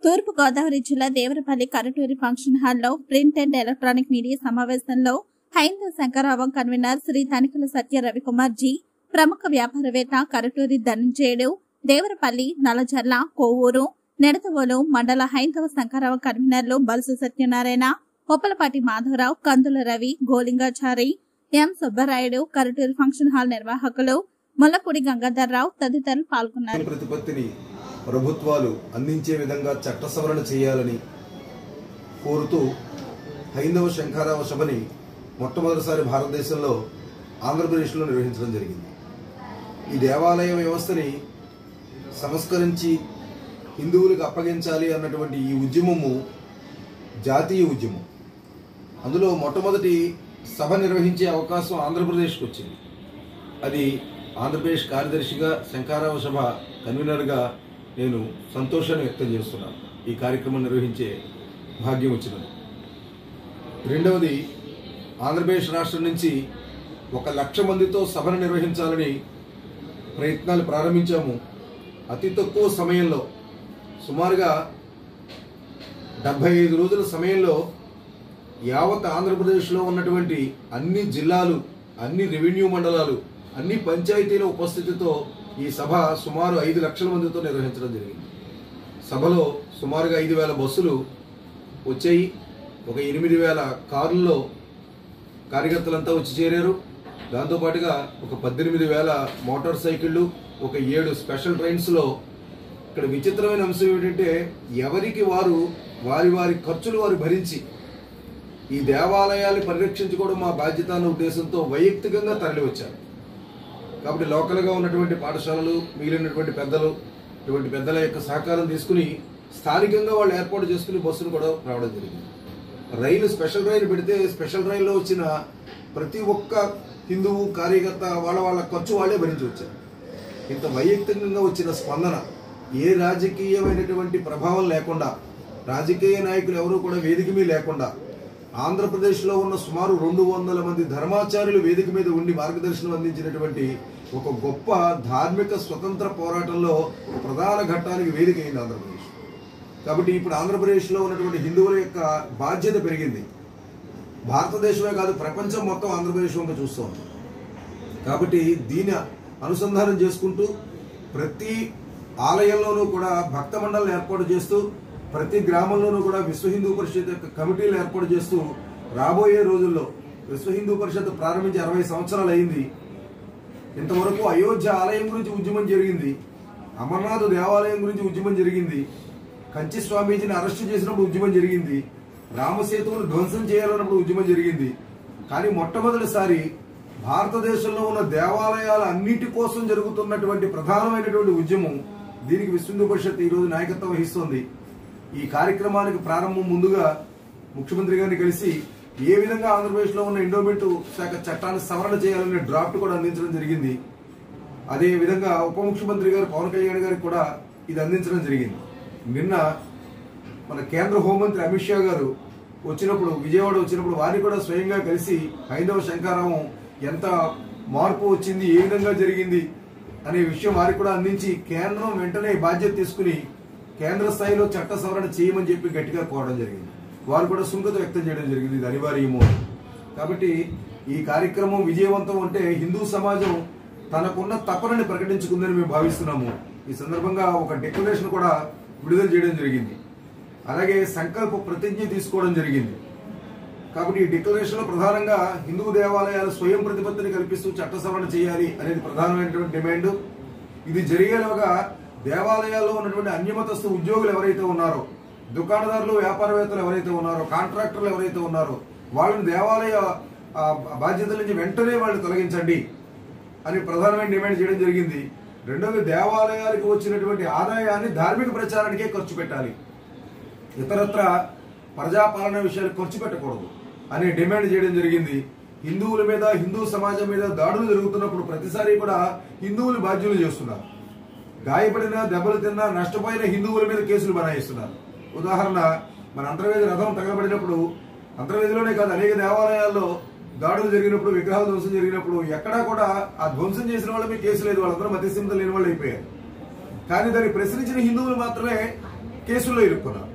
తూర్పు గోదావరి జిల్లా దేవరపల్లి కరటూరి ఫంక్షన్ హాల్లో ప్రింట్ అండ్ ఎలక్ట్రానిక్ మీడియా సమావేశంలో హైందవ శంకరావం కన్వీనర్ శ్రీ తనికల సత్య రవికుమార్ జీ, ప్రముఖ వ్యాపారవేత్త కరటూరి ధనంజయుడు, దేవరపల్లి, నల్లజర్ల, కోవూరు, నెడతవోలు మండల హైందవ శంకరావం కన్వీనర్లు బల్సు సత్యనారాయణ, ఉప్పలపాటి మాధవరావు, కందుల రవి, గోలింగాచారి, ఎం సుబ్బరాయుడు, కరటూరి ఫంక్షన్ హాల్ నిర్వాహకులు ముల్లపూడి గంగాధర్రావు తదితరులు పాల్గొన్నారు. ప్రతిపత్తిని ప్రభుత్వాలు అందించే విధంగా చట్ట సవరణ చేయాలని కోరుతూ హైందవ శంకరావ సభని మొట్టమొదటిసారి భారతదేశంలో ఆంధ్రప్రదేశ్లో నిర్వహించడం జరిగింది. ఈ దేవాలయ వ్యవస్థని సంస్కరించి హిందువులకు అప్పగించాలి అన్నటువంటి ఈ ఉద్యమము జాతీయ ఉద్యమం. అందులో మొట్టమొదటి సభ నిర్వహించే అవకాశం ఆంధ్రప్రదేశ్కి వచ్చింది. అది ఆంధ్రప్రదేశ్ కార్యదర్శిగా శంకరావ సభ కన్వీనర్గా నేను సంతోషాన్ని వ్యక్తం చేస్తున్నాను. ఈ కార్యక్రమం నిర్వహించే భాగ్యం వచ్చినది. రెండవది, ఆంధ్రప్రదేశ్ రాష్ట్రం నుంచి 1,00,000 మందితో సభను నిర్వహించాలని ప్రయత్నాలు ప్రారంభించాము. అతి తక్కువ సమయంలో, సుమారుగా 75 రోజుల సమయంలో యావత్ ఆంధ్రప్రదేశ్లో ఉన్నటువంటి అన్ని జిల్లాలు, అన్ని రెవెన్యూ మండలాలు, అన్ని పంచాయతీల ఉపస్థితితో ఈ సభ సుమారు 5,00,000 మందితో నిర్వహించడం జరిగింది. సభలో సుమారుగా 5,000 బస్సులు వచ్చాయి. ఒక 8,000 కార్లలో కార్యకర్తలంతా వచ్చి చేరారు. దాంతోపాటుగా ఒక 18,000 మోటార్ సైకిళ్లు, ఒక 7 స్పెషల్ ట్రైన్స్లో. ఇక్కడ విచిత్రమైన అంశం ఏమిటంటే, ఎవరికి వారు వారి ఖర్చులు వారు భరించి ఈ దేవాలయాన్ని పరిరక్షించుకోవడం మా బాధ్యత అన్న ఉద్దేశంతో వైయక్తికంగా తరలి వచ్చారు. కాబట్టి లోకల్గా ఉన్నటువంటి పాఠశాలలు, మిగిలినటువంటి పెద్దలు, ఇటువంటి పెద్దల యొక్క సహకారం తీసుకుని స్థానికంగా వాళ్ళు ఏర్పాటు చేసుకుని బస్సులు కూడా రావడం జరిగింది. రైలు, స్పెషల్ రైలు పెడితే స్పెషల్ రైల్లో వచ్చిన ప్రతి ఒక్క హిందువు కార్యకర్త వాళ్ళ ఖర్చు వాళ్ళే భరించి వచ్చారు. ఇంత వైయక్తికంగా వచ్చిన స్పందన, ఏ రాజకీయమైనటువంటి ప్రభావం లేకుండా, రాజకీయ నాయకులు ఎవరూ కూడా వేదిక మీద లేకుండా, ఆంధ్రప్రదేశ్లో ఉన్న సుమారు 200 మంది ధర్మాచార్యులు వేదిక మీద ఉండి మార్గదర్శనం అందించినటువంటి ఒక గొప్ప ధార్మిక స్వతంత్ర పోరాటంలో ఒక ప్రధాన ఘట్టానికి వేదిక అయింది ఆంధ్రప్రదేశ్. కాబట్టి ఇప్పుడు ఆంధ్రప్రదేశ్లో ఉన్నటువంటి హిందువుల యొక్క బాధ్యత పెరిగింది. భారతదేశమే కాదు, ప్రపంచం మొత్తం ఆంధ్రప్రదేశ్ వంక చూస్తోంది. కాబట్టి దీన్ని అనుసంధానం చేసుకుంటూ ప్రతి ఆలయంలోనూ కూడా భక్త మండలిని ఏర్పాటు చేస్తూ, ప్రతి గ్రామంలోనూ కూడా విశ్వ హిందూ పరిషత్ యొక్క కమిటీలు ఏర్పాటు చేస్తూ, రాబోయే రోజుల్లో విశ్వ హిందూ పరిషత్ ప్రారంభించి 60 సంవత్సరాలు అయింది. ఇంతవరకు అయోధ్య ఆలయం గురించి ఉద్యమం జరిగింది, అమర్నాథ్ దేవాలయం గురించి ఉద్యమం జరిగింది, కంచి స్వామీజీని అరెస్టు చేసినప్పుడు ఉద్యమం జరిగింది, రామసేతువును ధ్వంసం చేయాలన్నప్పుడు ఉద్యమం జరిగింది. కానీ మొట్టమొదటిసారి భారతదేశంలో ఉన్న దేవాలయాల అన్నిటి కోసం జరుగుతున్నటువంటి ప్రధానమైనటువంటి ఉద్యమం, దీనికి విశ్వ హిందూ పరిషత్ ఈరోజు నాయకత్వం వహిస్తోంది. ఈ కార్యక్రమానికి ప్రారంభం ముందుగా ముఖ్యమంత్రి గారిని కలిసి ఏ విధంగా ఆంధ్రప్రదేశ్లో ఉన్న ఎండోమెంట్ శాఖ చట్టాన్ని సవరణ చేయాలనే డ్రాఫ్ట్ కూడా అందించడం జరిగింది. అదే విధంగా ఉప ముఖ్యమంత్రి గారు పవన్ కళ్యాణ్ గారికి కూడా ఇది అందించడం జరిగింది. నిన్న మన కేంద్ర హోంమంత్రి అమిత్ షా గారు వచ్చినప్పుడు, విజయవాడ వచ్చినప్పుడు, వారిని కూడా స్వయంగా కలిసి హైందవ శంకరావం ఎంత మార్పు వచ్చింది, ఏ విధంగా జరిగింది అనే విషయం వారికి కూడా అందించి, కేంద్రం వెంటనే బాధ్యత తీసుకుని కేంద్ర స్థాయిలో చట్ట సవరణ చేయమని చెప్పి గట్టిగా కోరడం జరిగింది. వారు కూడా సుంకత వ్యక్తం చేయడం జరిగింది, ఇది అనివార్యము. కాబట్టి ఈ కార్యక్రమం విజయవంతం అంటే హిందూ సమాజం తనకున్న తపనని ప్రకటించుకుందని మేము భావిస్తున్నాము. ఈ సందర్భంగా ఒక డిక్లరేషన్ కూడా విడుదల చేయడం జరిగింది. అలాగే సంకల్ప ప్రతిజ్ఞ తీసుకోవడం జరిగింది. కాబట్టి ఈ డిక్లరేషన్ లో ప్రధానంగా హిందూ దేవాలయాల స్వయం ప్రతిపత్తిని కల్పిస్తూ చట్ట సవరణ చేయాలి అనేది ప్రధానమైనటువంటి డిమాండ్. ఇది జరిగేలోగా దేవాలయాల్లో ఉన్నటువంటి అన్యమతస్థ ఉద్యోగులు ఎవరైతే ఉన్నారో, దుకాణదారులు, వ్యాపారవేత్తలు ఎవరైతే ఉన్నారో, కాంట్రాక్టర్లు ఎవరైతే ఉన్నారో, వాళ్ళని దేవాలయ బాధ్యతల నుంచి వెంటనే వాళ్ళని తొలగించండి అని ప్రధానమైన డిమాండ్ చేయడం జరిగింది. రెండవది, దేవాలయాలకు వచ్చినటువంటి ఆదాయాన్ని ధార్మిక ప్రచారానికే ఖర్చు పెట్టాలి, ఇతరత్ర ప్రజాపాలన విషయాలు ఖర్చు పెట్టకూడదు అనే డిమాండ్ చేయడం జరిగింది. హిందువుల మీద, హిందూ సమాజం మీద దాడులు జరుగుతున్నప్పుడు ప్రతిసారి కూడా హిందువులు బాధ్యులు చేస్తున్నారు. గాయపడిన, దెబ్బలు తిన్నా, నష్టపోయిన హిందువుల మీద కేసులు బనాయిస్తున్నారు. ఉదాహరణ, మన అంతర్వేది రథం తగలబడినప్పుడు, అంతర్వేదిలోనే కాదు అనేక దేవాలయాల్లో దాడులు జరిగినప్పుడు, విగ్రహాల ధ్వంసం జరిగినప్పుడు ఎక్కడా కూడా ఆ ధ్వంసం చేసిన వాళ్ళ మీద కేసు లేదు, వాళ్ళందరూ మతిస్థిమితం లేని వాళ్ళు అయిపోయారు. కానీ దాన్ని ప్రశ్నించిన హిందువులు మాత్రమే కేసుల్లో ఇరుక్కున్నారు.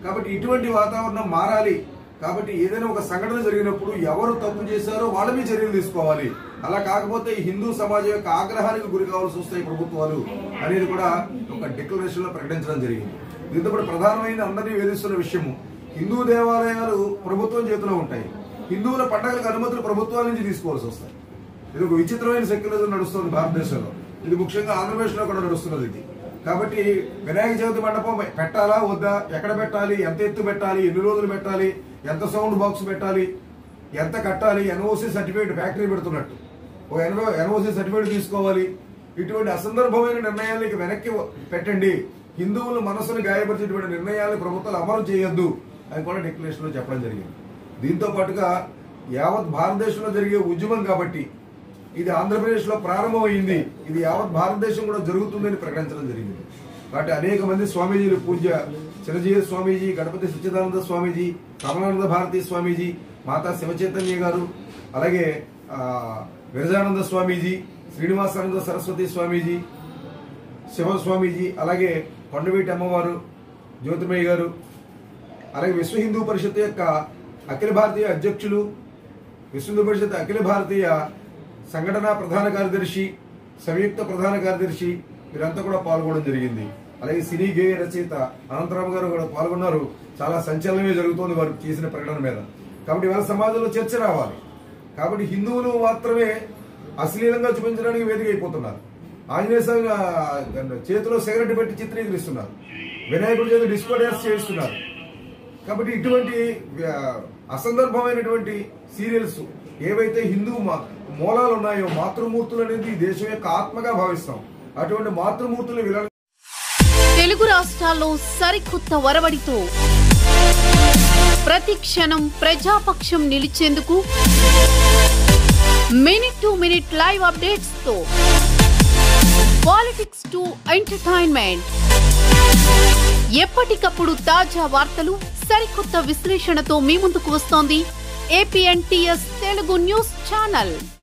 కాబట్టి ఇటువంటి వాతావరణం మారాలి. కాబట్టి ఏదైనా ఒక సంఘటన జరిగినప్పుడు ఎవరు తప్పు చేశారో వాళ్ళ మీద చర్యలు తీసుకోవాలి. అలా కాకపోతే ఈ హిందూ సమాజం యొక్క ఆగ్రహానికి గురి కావాల్సి వస్తాయి ప్రభుత్వాలు అనేది కూడా ఒక డిక్లరేషన్ లో ప్రకటించడం జరిగింది. దీంతో కూడా ప్రధానమైన అందరినీ వేధిస్తున్న విషయము, హిందూ దేవాలయాలు ప్రభుత్వం చేతిలో ఉంటాయి, హిందువుల పండుగలకు అనుమతులు ప్రభుత్వాల నుంచి తీసుకోవాల్సి వస్తాయి. ఇది ఒక విచిత్రమైన సెక్యులరిజం నడుస్తుంది భారతదేశంలో. ఇది ముఖ్యంగా ఆంధ్రప్రదేశ్ లో కూడా నడుస్తున్నది ఇది. కాబట్టి వినాయక చవితి మండపం పెట్టాలా వద్దా, ఎక్కడ పెట్టాలి, ఎంత ఎత్తు పెట్టాలి, ఎన్ని రోజులు పెట్టాలి, ఎంత సౌండ్ బాక్స్ పెట్టాలి, ఎంత కట్టాలి, ఎన్ఓసి సర్టిఫికేట్ ఫ్యాక్టరీ పెడుతున్నట్టు ఒక ఎన్ఓసి సర్టిఫికేట్ తీసుకోవాలి. ఇటువంటి అసందర్భమైన నిర్ణయాలు వెనక్కి పెట్టండి. హిందువుల మనసును గాయపరిచేటువంటి నిర్ణయాలు ప్రభుత్వాలు అమలు చేయొద్దు అని కూడా డిక్లరేషన్ లో చెప్పడం జరిగింది. దీంతో పాటుగా యావత్ భారతదేశంలో జరిగే ఉద్యమం కాబట్టి ఇది ఆంధ్రప్రదేశ్ లో ప్రారంభమైంది, ఇది యావత్ భారతదేశం కూడా జరుగుతుందని ప్రకటించడం జరిగింది. కాబట్టి అనేక మంది స్వామీజీలు, పూజ్య చిరంజీవి స్వామీజీ, గణపతి సచ్చిదానంద స్వామీజీ, కమలానంద భారతీ స్వామీజీ, మాతా శివచైతన్య గారు, అలాగే విరజానంద స్వామీజీ, శ్రీనివాసానంద సరస్వతి స్వామీజీ, శివ స్వామీజీ, అలాగే కొండవీటి అమ్మవారు, జ్యోతిమయ్య గారు, అలాగే విశ్వ హిందూ పరిషత్ యొక్క అఖిల భారతీయ అధ్యక్షులు, విశ్వ హిందూ పరిషత్ అఖిల భారతీయ సంఘటన ప్రధాన కార్యదర్శి, సంయుక్త ప్రధాన కార్యదర్శి వీరంతా కూడా పాల్గొనడం జరిగింది. అలాగే సినీ గేయ రచయిత అనంతరామ్ గారు కూడా పాల్గొన్నారు. చాలా సంచలనమే జరుగుతోంది వారు చేసిన ప్రకటన మీద. కాబట్టి వాళ్ళ సమాజంలో చర్చ రావాలి. కాబట్టి హిందువులు మాత్రమే అశ్లీలంగా చూపించడానికి వేదిక అయిపోతున్నారు. ఆంజనేయ స్వామి చేతిలో సిగరెట్ పెట్టి చిత్రీకరిస్తున్నారు, వినాయకుడి చేతి డిస్కో డాన్స్ చేస్తున్నారు. కాబట్టి ఇటువంటి అసందర్భమైనటువంటి సీరియల్స్ ఏవైతే హిందూ మూలాలు ఉన్నాయో, మాతృమూర్తులు అనేది దేశం యొక్క ఆత్మగా భావిస్తాం. అటువంటి మాతృమూర్తులు తెలుగు రాష్ట్రాల్లో సరికొత్త వరవడితో ప్రతి క్షణం ప్రజాపక్షం నిలిచేందుకు minute to minute live updates తో పాలిటిక్స్ టు ఎంటర్టైన్మెంట్, ఎప్పటికప్పుడు తాజా వార్తలు, సరికొత్త విశ్లేషణతో మీ ముందుకు వస్తోంది APNTS తెలుగు న్యూస్ ఛానల్.